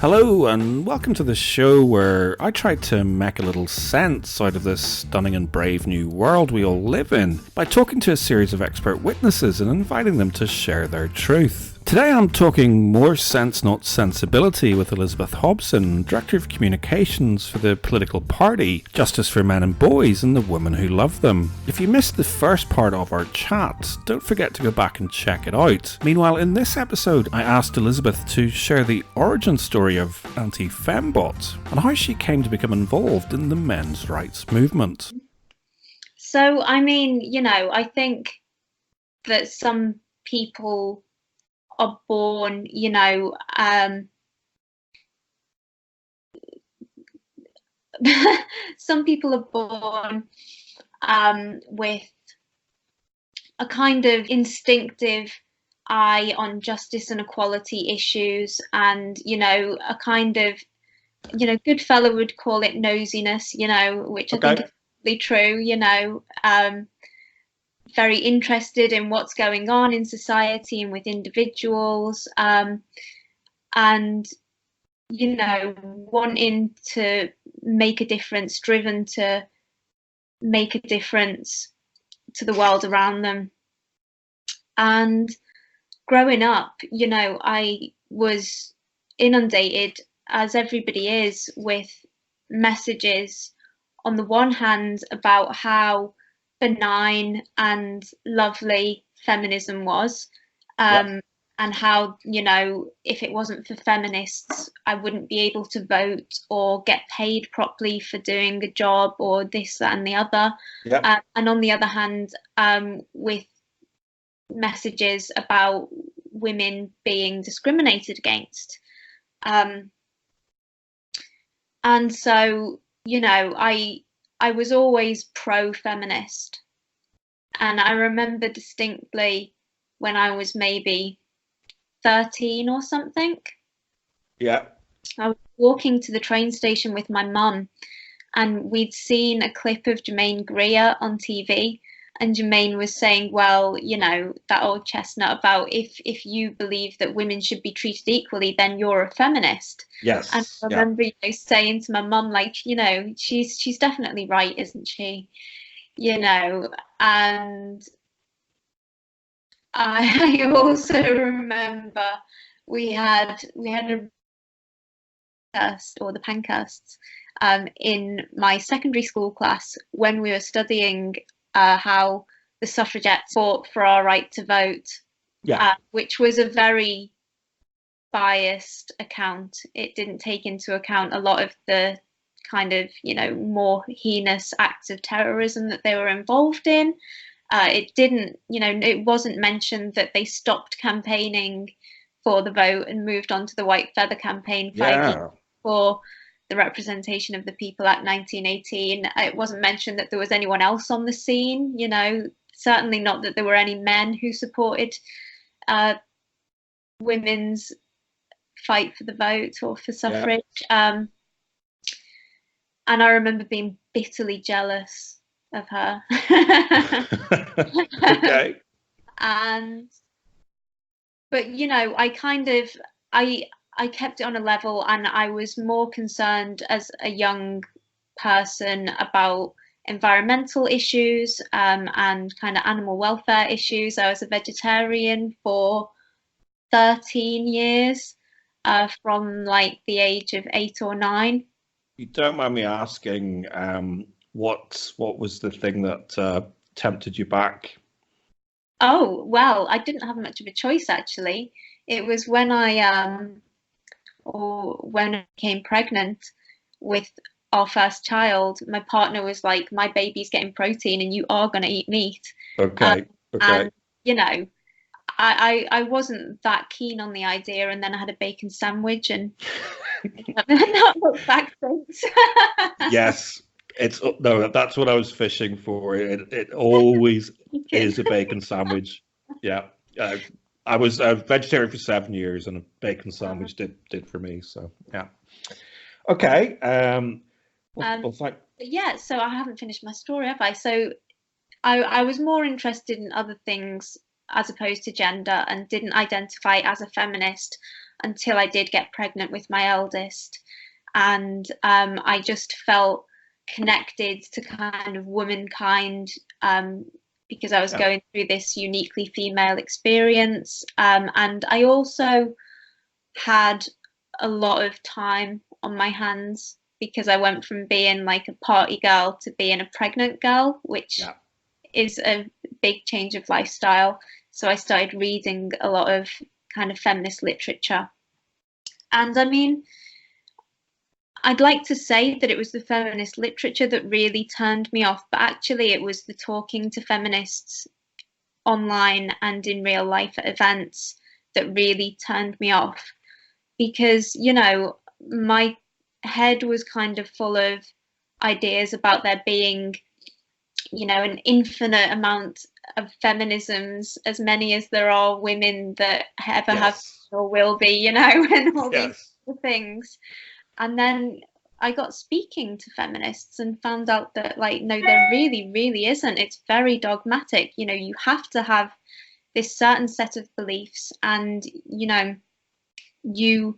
Hello, and welcome to the show where I try to make a little sense out of this stunning and brave new world we all live in by talking to a series of expert witnesses and inviting them to share their truth. Today I'm talking more sense, not sensibility with Elizabeth Hobson, Director of Communications for the political party Justice for Men and Boys and the Women Who Love Them. If you missed the first part of our chat, don't forget to go back and check it out. Meanwhile, in this episode, I asked Elizabeth to share the origin story of Antifembot and how she came to become involved in the men's rights movement. So, I think that some people are born, some people are born with a kind of instinctive eye on justice and equality issues, and a kind of Goodfellow would call it nosiness, which I think is really true. Very interested in what's going on in society and with individuals, and wanting to make a difference, driven to make a difference to the world around them. And growing up, I was inundated, as everybody is, with messages on the one hand about how benign and lovely feminism was, and how, if it wasn't for feminists, I wouldn't be able to vote or get paid properly for doing a job or this, that, and the other. And on the other hand, with messages about women being discriminated against. And so, I was always pro-feminist. And I remember distinctly when I was maybe 13 or something. Yeah. I was walking to the train station with my mum, and we'd seen a clip of Jermaine Greer on TV. And Jermaine was saying, well, that old chestnut about if you believe that women should be treated equally, then you're a feminist. Yes. And I remember saying to my mum, like, she's definitely right, isn't she? And I also remember we had a test, or the Pancasts, in my secondary school class when we were studying how the suffragettes fought for our right to vote, which was a very biased account. It didn't take into account a lot of the kind of, more heinous acts of terrorism that they were involved in. It didn't, it wasn't mentioned that they stopped campaigning for the vote and moved on to the white feather campaign fighting for the representation of the people at 1918. It wasn't mentioned that there was anyone else on the scene, certainly not that there were any men who supported women's fight for the vote or for suffrage. And I remember being bitterly jealous of her. Okay. But I kept it on a level, and I was more concerned as a young person about environmental issues, and kind of animal welfare issues. I was a vegetarian for 13 years, from like the age of 8 or 9. You don't mind me asking, what was the thing that tempted you back? Oh, well, I didn't have much of a choice, actually. It was when when I became pregnant with our first child, my partner was like, my baby's getting protein and you are going to eat meat. Okay. And, I wasn't that keen on the idea, and then I had a bacon sandwich and not looked back since. Yes, no, that's what I was fishing for. It always is a bacon sandwich. Yeah. I was a vegetarian for 7 years, and a bacon sandwich did for me. So yeah. Okay. Well, yeah. So I haven't finished my story, have I? So I was more interested in other things as opposed to gender, and didn't identify as a feminist until I did get pregnant with my eldest. And I just felt connected to kind of womankind, because I was going through this uniquely female experience. And I also had a lot of time on my hands because I went from being like a party girl to being a pregnant girl, which is a big change of lifestyle. So I started reading a lot of kind of feminist literature. And I mean, I'd like to say that it was the feminist literature that really turned me off, but actually it was the talking to feminists online and in real life at events that really turned me off. Because, you know, my head was kind of full of ideas about there being, you know, an infinite amount of feminisms, as many as there are women that ever have or will be, you know, and all these things. And then I got speaking to feminists and found out that, like, no, there really, really isn't. It's very dogmatic. You know, you have to have this certain set of beliefs, and, you know, you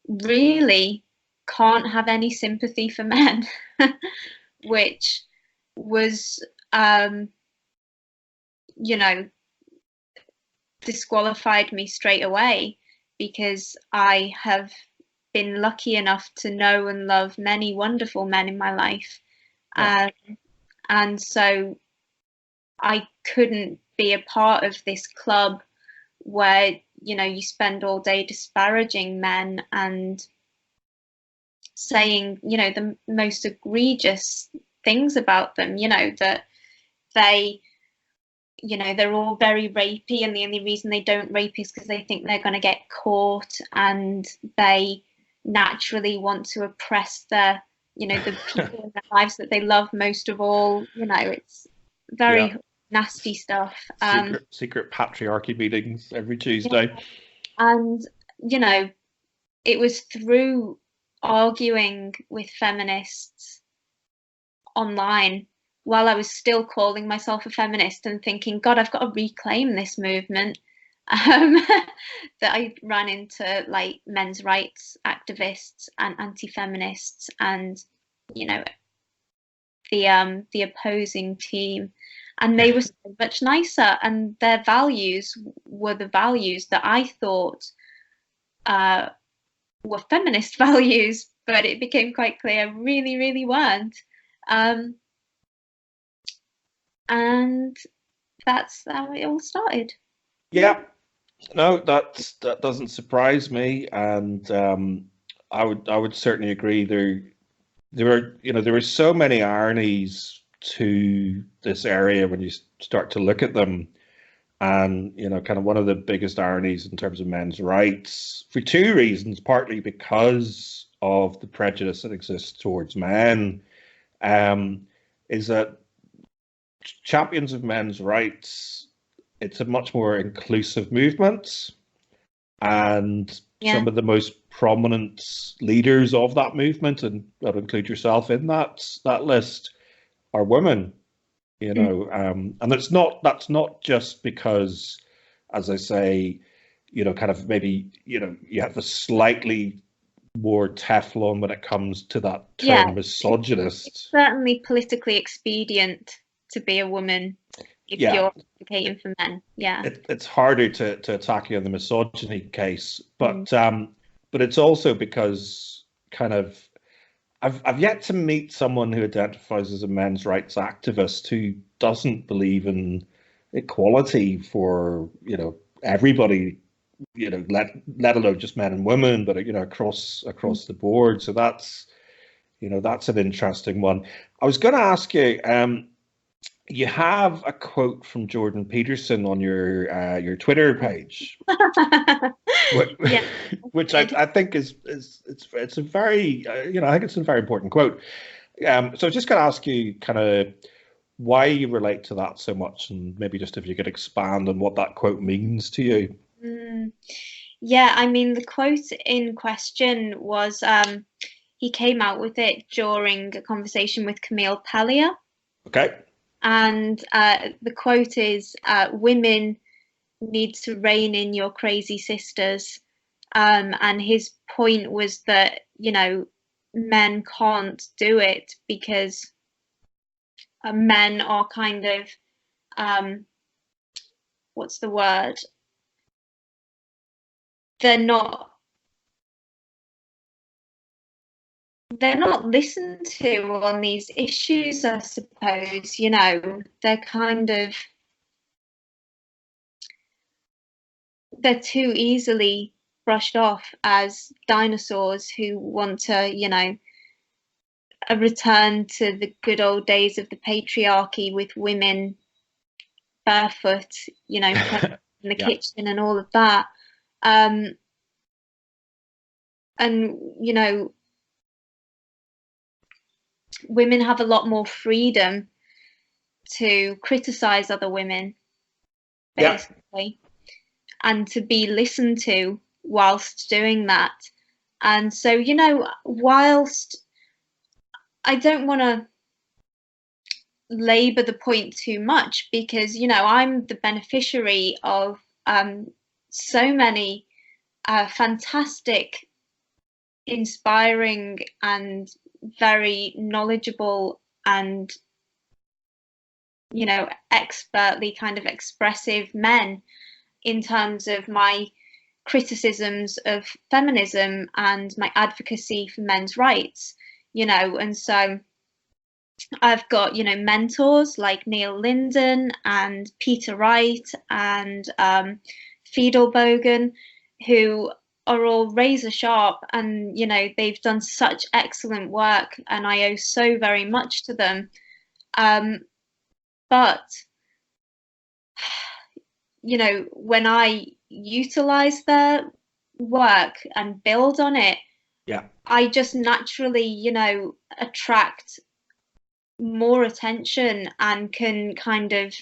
really can't have any sympathy for men, which was, you know, disqualified me straight away, because I have been lucky enough to know and love many wonderful men in my life. And so I couldn't be a part of this club where, you know, you spend all day disparaging men and saying, you know, the most egregious things about them, you know, that they, you know, they're all very rapey, and the only reason they don't rape is because they think they're going to get caught, and they naturally want to oppress the, you know, the people in their lives that they love most of all. You know, it's very nasty stuff. Secret patriarchy meetings every Tuesday. And, you know, it was through arguing with feminists online while I was still calling myself a feminist and thinking, God, I've got to reclaim this movement, that I ran into like men's rights activists and anti-feminists and, you know, the opposing team, and they were so much nicer, and their values were the values that I thought were feminist values, but it became quite clear really, really weren't. And that's how it all started. Yeah, no, that doesn't surprise me, and I would certainly agree. There were so many ironies to this area when you start to look at them, and you know, kind of one of the biggest ironies in terms of men's rights, for two reasons: partly because of the prejudice that exists towards men, is that champions of men's rights, it's a much more inclusive movement, and some of the most prominent leaders of that movement, and I'll include yourself in that list, are women. You know, and that's not just because, as I say, you know, kind of maybe, you know, you have a slightly more Teflon when it comes to that term misogynist. It's certainly politically expedient to be a woman if you're advocating for men. It's harder to attack you in the misogyny case, but it's also because kind of I've yet to meet someone who identifies as a men's rights activist who doesn't believe in equality for, you know, everybody, you know, let alone just men and women, but, you know, across the board. So that's, you know, that's an interesting one. I was going to ask you, you have a quote from Jordan Peterson on your Twitter page, which I think is it's a very you know, I think it's a very important quote. So I was just going to ask you kind of why you relate to that so much, and maybe just if you could expand on what that quote means to you. Yeah, I mean, the quote in question was he came out with it during a conversation with Camille Paglia. Okay. And the quote is, women need to rein in your crazy sisters. And his point was that, you know, men can't do it because men are kind of, what's the word? They're not listened to on these issues, I suppose. You know, they're too easily brushed off as dinosaurs who want to, you know, a return to the good old days of the patriarchy with women barefoot, you know, in the kitchen and all of that. And, you know, women have a lot more freedom to criticize other women, basically, and to be listened to whilst doing that. And so, you know, whilst I don't want to labor the point too much, because, you know, I'm the beneficiary of so many fantastic, inspiring and very knowledgeable and, you know, expertly kind of expressive men in terms of my criticisms of feminism and my advocacy for men's rights, you know. And so I've got, you know, mentors like Neil Linden and Peter Wright and Fiedel Bogan, who are all razor sharp, and, you know, they've done such excellent work, and I owe so very much to them. But, you know, when I utilize their work and build on it, I just naturally, you know, attract more attention and can kind of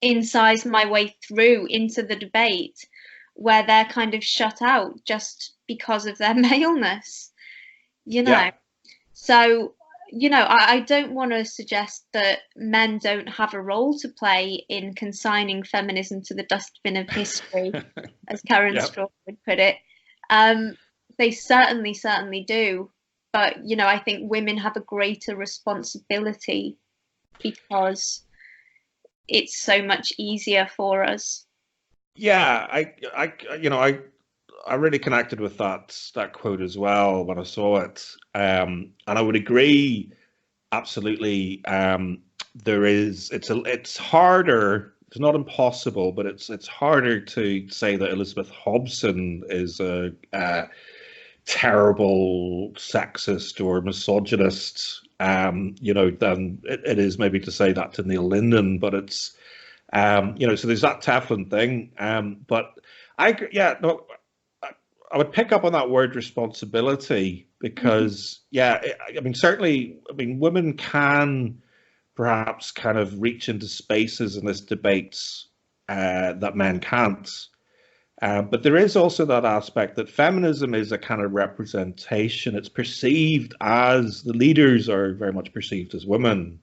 incise my way through into the debate, where they're kind of shut out just because of their maleness, you know. So, you know, I don't want to suggest that men don't have a role to play in consigning feminism to the dustbin of history, as Karen Straw would put it. They certainly do. But, you know, I think women have a greater responsibility because it's so much easier for us. Yeah, I really connected with that quote as well when I saw it, and I would agree absolutely. It's harder. It's not impossible, but it's harder to say that Elizabeth Hobson is a terrible sexist or misogynist, you know, than it is maybe to say that to Neil Linden. But it's, you know, so there's that Teflon thing. But I would pick up on that word responsibility because, I mean, certainly, I mean, women can perhaps kind of reach into spaces in this debate that men can't. But there is also that aspect that feminism is a kind of representation. It's perceived as, the leaders are very much perceived as women.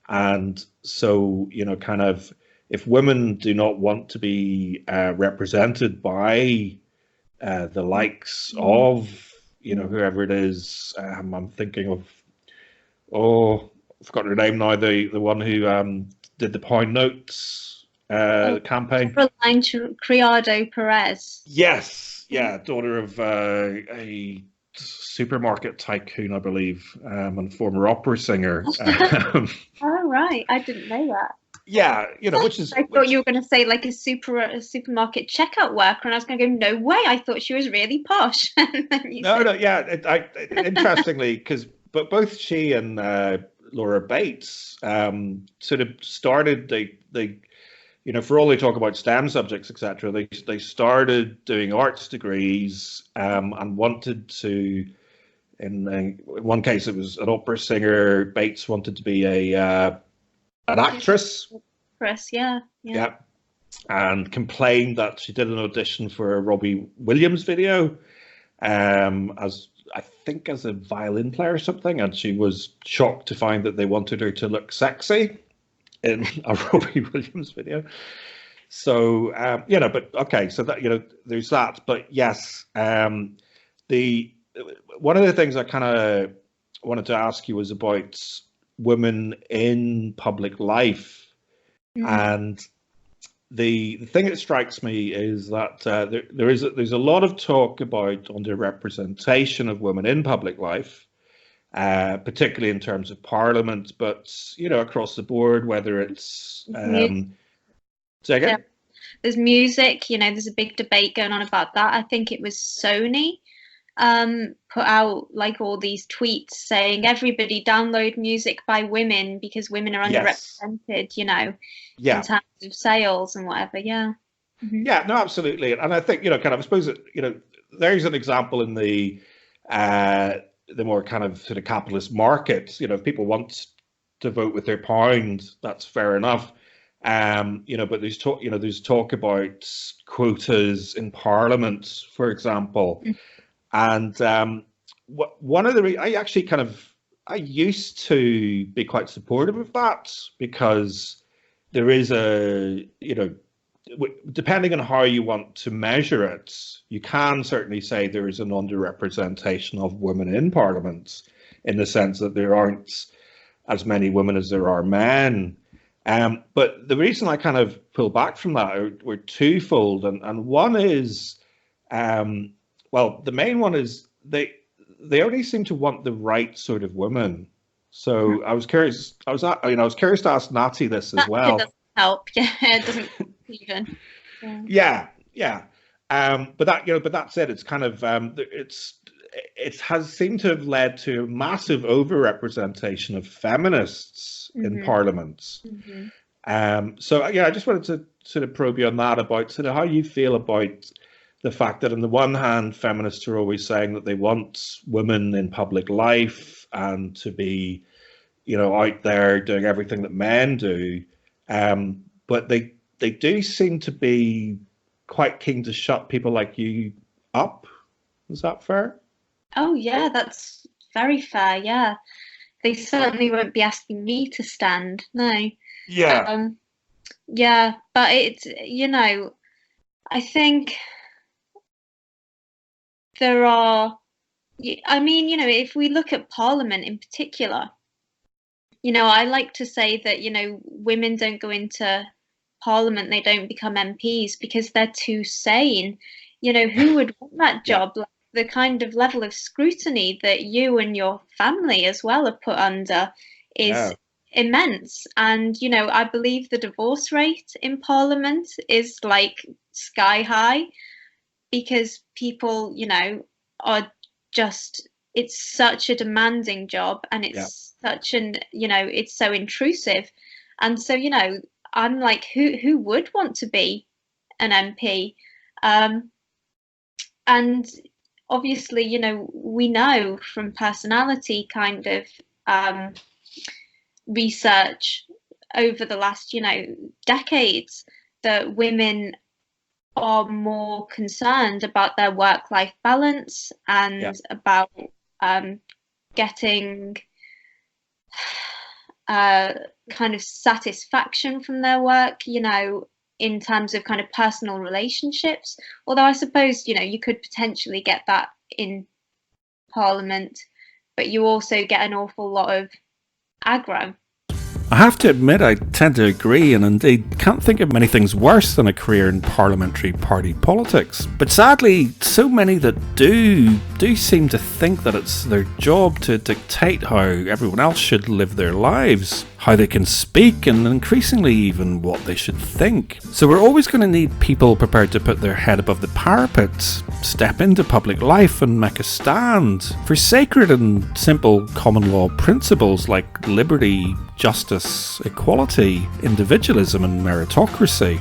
And so, you know, kind of, if women do not want to be represented by the likes of, you know, whoever it is, I'm thinking of, I've forgotten her name now, the one who did the Pound Notes campaign. Caroline Criado Perez. Yes, yeah, daughter of a supermarket tycoon, I believe, and former opera singer. Oh, right, I didn't know that. Yeah, you know, which is. I thought you were going to say like a supermarket checkout worker, and I was going to go, no way. I thought she was really posh. No, yeah. Interestingly, but both she and Laura Bates sort of started. They you know, for all they talk about STEM subjects, etc., they started doing arts degrees and wanted to. In one case, it was an opera singer. Bates wanted to be an actress. Yeah. And complained that she did an audition for a Robbie Williams video, as I think as a violin player or something, and she was shocked to find that they wanted her to look sexy in a Robbie Williams video. So but okay, so that there's that. But yes, the one of the things I kind of wanted to ask you was about women in public life, and the thing that strikes me is that there's a lot of talk about underrepresentation of women in public life, particularly in terms of parliament, but across the board, whether it's say again? Yeah. There's music, there's a big debate going on about that. I think it was Sony put out like all these tweets saying everybody download music by women because women are underrepresented, in terms of sales and whatever. Yeah. Mm-hmm. Yeah, no, absolutely. And I think, I suppose that, there's an example in the more kind of sort of capitalist market. If people want to vote with their pound, that's fair enough. But there's talk about quotas in Parliament, for example. And one of the I used to be quite supportive of that, because there is depending on how you want to measure it, you can certainly say there is an underrepresentation of women in Parliament, in the sense that there aren't as many women as there are men. But the reason I kind of pull back from that were twofold, and one is, the main one is they only seem to want the right sort of women. So I was curious. I was curious to ask Natty this as well. It doesn't help. Yeah, it doesn't even. Yeah. But that said, it's kind of it has seemed to have led to a massive overrepresentation of feminists in Parliament. So I just wanted to sort of probe you on that, about sort of how you feel about the fact that on the one hand, feminists are always saying that they want women in public life and to be, out there doing everything that men do, but they do seem to be quite keen to shut people like you up. Is that fair? Oh yeah, that's very fair. Yeah, they certainly won't be asking me to stand. No. Yeah. Yeah, but it's I think there are. I mean, if we look at Parliament in particular, I like to say that women don't go into Parliament, they don't become MPs because they're too sane. Who would want that job? Like, the kind of level of scrutiny that you and your family as well are put under is immense. And I believe the divorce rate in Parliament is like sky high, because people are just, it's such a demanding job, and it's such an it's so intrusive. And so I'm like, who would want to be an MP? And obviously, we know from personality kind of research over the last, decades, that women are more concerned about their work-life balance and about getting kind of satisfaction from their work, in terms of kind of personal relationships. Although I suppose, you could potentially get that in Parliament, but you also get an awful lot of aggro. I have to admit, I tend to agree, and indeed can't think of many things worse than a career in parliamentary party politics. But sadly, so many that do seem to think that it's their job to dictate how everyone else should live their lives, how they can speak, and increasingly even what they should think. So we're always going to need people prepared to put their head above the parapet, step into public life and make a stand for sacred and simple common law principles like liberty, justice, equality, individualism and meritocracy.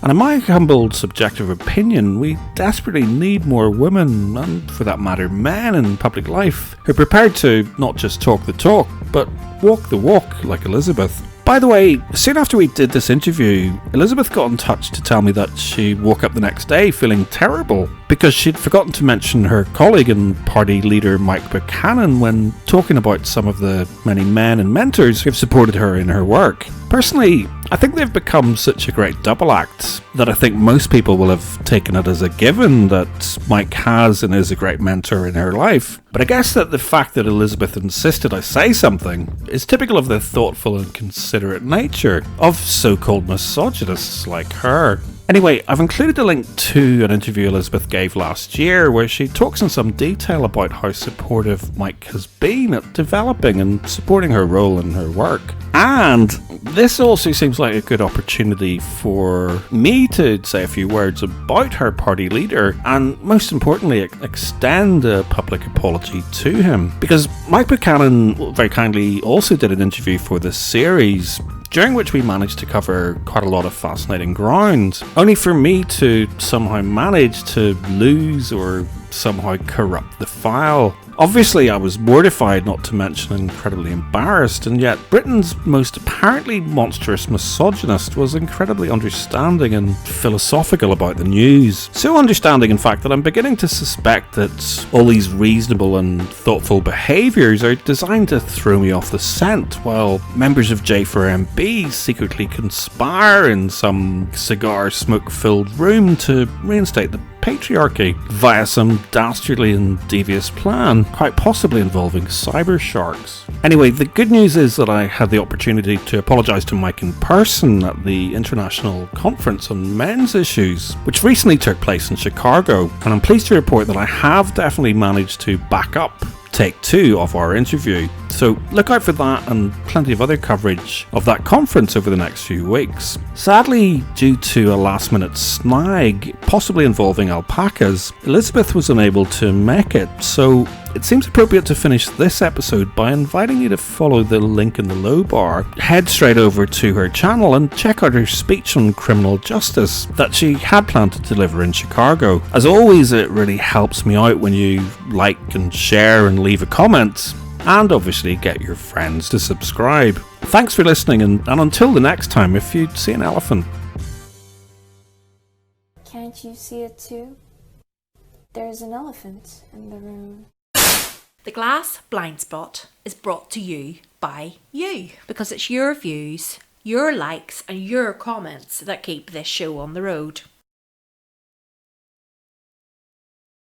And in my humble subjective opinion, we desperately need more women, and for that matter men, in public life who are prepared to not just talk the talk, but walk the walk like Elizabeth. By the way, soon after we did this interview, Elizabeth got in touch to tell me that she woke up the next day feeling terrible because she'd forgotten to mention her colleague and party leader Mike Buchanan when talking about some of the many men and mentors who've supported her in her work. Personally, I think they've become such a great double act that I think most people will have taken it as a given that Mike has and is a great mentor in her life. But I guess that the fact that Elizabeth insisted I say something is typical of the thoughtful and considerate nature of so-called misogynists like her. Anyway, I've included a link to an interview Elizabeth gave last year where she talks in some detail about how supportive Mike has been at developing and supporting her role in her work. And this also seems like a good opportunity for me to say a few words about her party leader and, most importantly, extend a public apology to him. Because Mike Buchanan very kindly also did an interview for this series, during which we managed to cover quite a lot of fascinating ground, only for me to somehow manage to lose or somehow corrupt the file. Obviously, I was mortified, not to mention incredibly embarrassed, and yet Britain's most apparently monstrous misogynist was incredibly understanding and philosophical about the news. So understanding, in fact, that I'm beginning to suspect that all these reasonable and thoughtful behaviours are designed to throw me off the scent, while members of J4MB secretly conspire in some cigar smoke-filled room to reinstate the patriarchy via some dastardly and devious plan, quite possibly involving cyber sharks. Anyway, the good news is that I had the opportunity to apologise to Mike in person at the International Conference on Men's Issues, which recently took place in Chicago, and I'm pleased to report that I have definitely managed to back up take 2 of our interview. So look out for that and plenty of other coverage of that conference over the next few weeks. Sadly, due to a last minute snag, possibly involving alpacas, Elizabeth was unable to make it, so it seems appropriate to finish this episode by inviting you to follow the link in the low bar, head straight over to her channel and check out her speech on criminal justice that she had planned to deliver in Chicago. As always, it really helps me out when you like and share and leave a comment, and obviously get your friends to subscribe. Thanks for listening, and until the next time, if you see an elephant. Can't you see it too? There's an elephant in the room. The Glass Blind Spot is brought to you by you, because it's your views, your likes and your comments that keep this show on the road.